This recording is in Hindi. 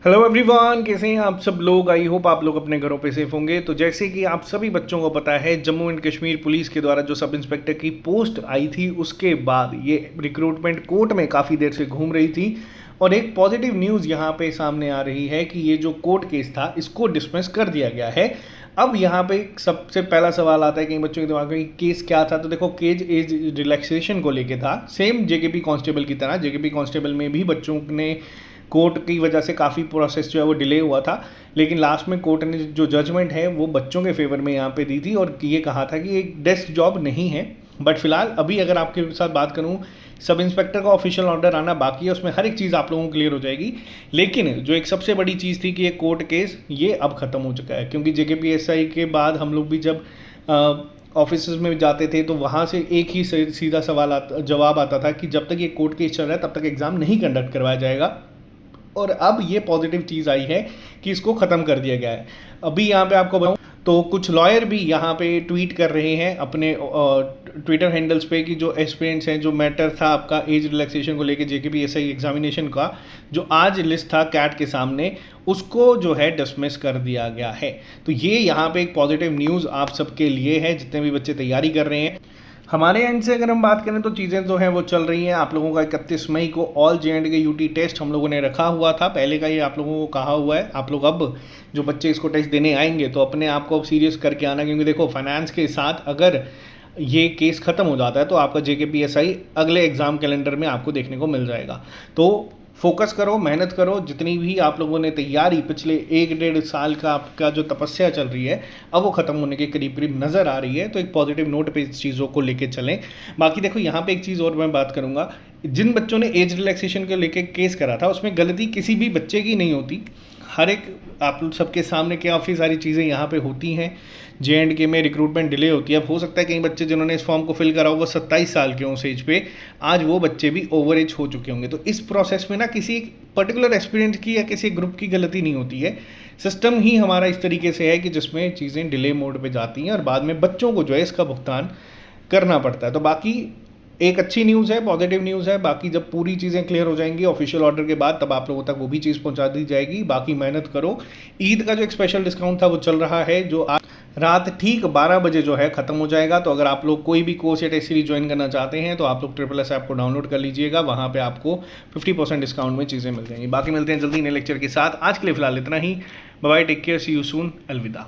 हेलो एवरीवन, कैसे हैं आप सब लोग। आई होप आप लोग अपने घरों पे सेफ होंगे। तो जैसे कि आप सभी बच्चों को पता है, जम्मू एंड कश्मीर पुलिस के द्वारा जो सब इंस्पेक्टर की पोस्ट आई थी, उसके बाद ये रिक्रूटमेंट कोर्ट में काफ़ी देर से घूम रही थी। और एक पॉजिटिव न्यूज़ यहाँ पे सामने आ रही है कि ये जो कोर्ट केस था, इसको डिसमिस कर दिया गया है। अब यहाँ पे सबसे पहला सवाल आता है कई बच्चों के दिमाग में, केस क्या था। तो देखो, केज एज रिलैक्सेशन को लेके था, सेम जेकेपी कांस्टेबल की तरह। जेकेपी कांस्टेबल में भी बच्चों ने कोर्ट की वजह से काफ़ी प्रोसेस जो है वो डिले हुआ था, लेकिन लास्ट में कोर्ट ने जो जजमेंट है वो बच्चों के फेवर में यहाँ पे दी थी और ये कहा था कि एक डेस्क जॉब नहीं है। बट फिलहाल अभी अगर आपके साथ बात करूँ, सब इंस्पेक्टर का ऑफिशियल ऑर्डर आना बाकी है, उसमें हर एक चीज़ आप लोगों को क्लियर हो जाएगी। लेकिन जो एक सबसे बड़ी चीज़ थी कि ये कोर्ट केस ये अब ख़त्म हो चुका है, क्योंकि जेकेपीएसआई के बाद हम लोग भी जब ऑफिस में जाते थे तो वहाँ से एक ही सीधा जवाब आता था कि जब तक ये कोर्ट केस चल रहा है तब तक एग्ज़ाम नहीं कंडक्ट करवाया जाएगा। और अब ये पॉजिटिव चीज़ आई है कि इसको ख़त्म कर दिया गया है। अभी यहाँ पे आपको बताऊँ तो कुछ लॉयर भी यहाँ पे ट्वीट कर रहे हैं अपने ट्विटर हैंडल्स पे कि जो एस्पिरेंट्स हैं, जो मैटर था आपका एज रिलैक्सेशन को लेके जेकेपीएसआई एग्जामिनेशन का, जो आज लिस्ट था कैट के सामने, उसको जो है डिसमिस कर दिया गया है। तो ये यहाँ पे एक पॉजिटिव न्यूज़ आप सबके लिए है, जितने भी बच्चे तैयारी कर रहे हैं। हमारे एंड से अगर हम बात करें तो चीज़ें जो हैं वो चल रही हैं। आप लोगों का 31 मई को ऑल जे.एंड.के यूटी टेस्ट हम लोगों ने रखा हुआ था, पहले का ये आप लोगों को कहा हुआ है। आप लोग अब जो बच्चे इसको टेस्ट देने आएंगे तो अपने आप को अब सीरियस करके आना, क्योंकि देखो फाइनेंस के साथ अगर ये केस ख़त्म हो जाता है तो आपका जेकेपीएसआई अगले एग्ज़ाम कैलेंडर में आपको देखने को मिल जाएगा। तो फोकस करो, मेहनत करो। जितनी भी आप लोगों ने तैयारी पिछले 1-1.5 साल का आपका जो तपस्या चल रही है, अब वो ख़त्म होने के करीब करीब नज़र आ रही है। तो एक पॉजिटिव नोट पे इस चीज़ों को लेके चलें। बाकी देखो, यहाँ पे एक चीज़ और मैं बात करूँगा, जिन बच्चों ने एज रिलैक्सेशन को लेके केस करा था उसमें गलती किसी भी बच्चे की नहीं होती। हर एक आप सबके सामने काफ़ी सारी चीज़ें यहाँ पे होती हैं। जे.एंड.के में रिक्रूटमेंट डिले होती है। अब हो सकता है कई बच्चे जिन्होंने इस फॉर्म को फिल करा होगा 27 साल के उस एज पे, आज वो बच्चे भी ओवर एज हो चुके होंगे। तो इस प्रोसेस में ना किसी पर्टिकुलर एस्पिरेंट की या किसी ग्रुप की गलती नहीं होती है। सिस्टम ही हमारा इस तरीके से है कि जिसमें चीज़ें डिले मोड पे जाती हैं और बाद में बच्चों को जो है इसका भुगतान करना पड़ता है। तो बाकी एक अच्छी न्यूज़ है, पॉजिटिव न्यूज़ है। बाकी जब पूरी चीज़ें क्लियर हो जाएंगी ऑफिशियल ऑर्डर के बाद, तब आप लोगों तक वो भी चीज़ पहुंचा दी जाएगी। बाकी मेहनत करो। ईद का जो एक स्पेशल डिस्काउंट था वो चल रहा है, जो आज रात ठीक 12 बजे जो है ख़त्म हो जाएगा। तो अगर आप लोग कोई भी कोर्स या टेस्ट सीरीज ज्वाइन करना चाहते हैं तो आप लोग SSS ऐप को डाउनलोड कर लीजिएगा। वहाँ पे आपको 50% डिस्काउंट में चीज़ें मिल जाएंगी। बाकी मिलते हैं जल्दी नए लेक्चर के साथ। आज के लिए फिलहाल इतना ही। Bye bye, take care, see you soon, अलविदा।